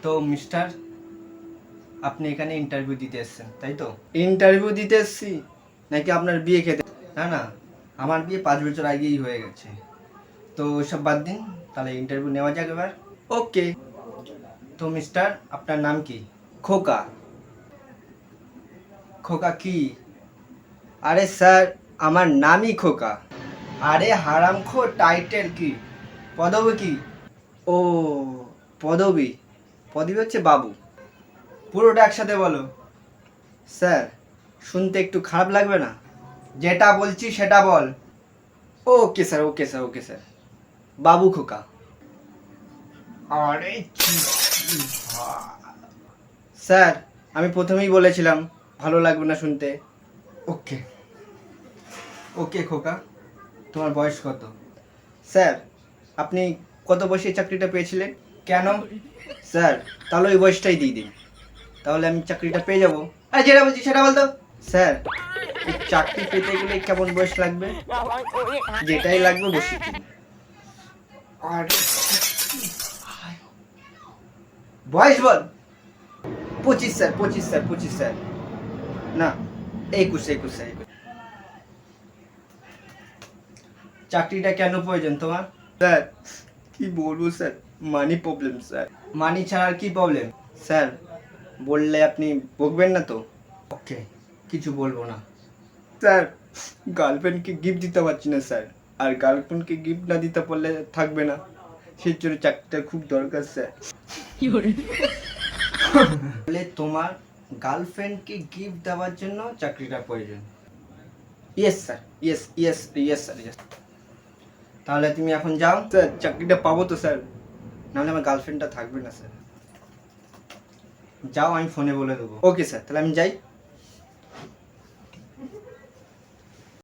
তো মিস্টার, আপনি এখানে ইন্টারভিউ দিতে এসেছেন তাই তো? ইন্টারভিউ দিতে এসেছি নাকি আপনার বিয়ে খেতে? না না, আমার বিয়ে 5 বছর আগেই হয়ে গেছে। তো সব বাদ দিন, তাহলে ইন্টারভিউ নেওয়া যাক এবার। ওকে। তো মিস্টার, আপনার নাম কি? খোকা। খোকা কি? আরে স্যার, আমার নামই খোকা। আরে হারামখোর, টাইটেল কি? পদবী কি? ও, পদবী। পদবী হচ্ছে বাবু। পুরোটা একসাথে বলো। স্যার, শুনতে একটু খারাপ লাগবে না? যেটা বলছি সেটা বল। Okay sir, okay sir, okay sir. বাবু খোকা। আরে স্যার, আমি প্রথমেই বলেছিলাম ভালো লাগবে না শুনতে। ওকে। ওকে খোকা, তোমার বয়স কত? স্যার, আপনি কত বয়সে চাকরিটা পেয়েছিলেন? কেন? স্যার, তাহলে ওই বয়সটাই দিয়ে দিন, তাহলে আমি চাকরিটা পেয়ে যাবো। আরে যেটা বলছি সেটা বলতো। স্যার, এই চাকরি পেতে গেলে কেমন বয়স লাগবে? যেটাই লাগবে বসে দিন। আর বয়স বল। 25 স্যার, 25 স্যার, 25 স্যার। না, 21, 21 স্যার, 21। চাকরিটা কেন প্রয়োজন তোমার? স্যার, কি বলবো স্যার, মানি প্রবলেম স্যার। মানি ছাড়া আর কি প্রবলেম? স্যার, বললে আপনি বকবেন না তো? ওকে, কিছু বলবো না। স্যার, গার্লফ্রেন্ডকে গিফট দিতে পারছি না স্যার, আর গার্লফ্রেন্ডকে গিফট না দিতে পারলে থাকবে না, সেই জন্য চাকরিটা খুব দরকার স্যার। বলে তোমার গার্লফ্রেন্ডকে গিফট দেওয়ার জন্য চাকরিটা প্রয়োজন? Yes sir, yes yes yes sir, yes. তাহলে তুমি এখন যাও স্যার, চাকরিটা পাবো তো স্যার? নাহলে আমার গার্লফ্রেন্ডটা থাকবে না স্যার। যাও, আমি ফোনে বলে দেবো। ওকে স্যার, তাহলে আমি যাই।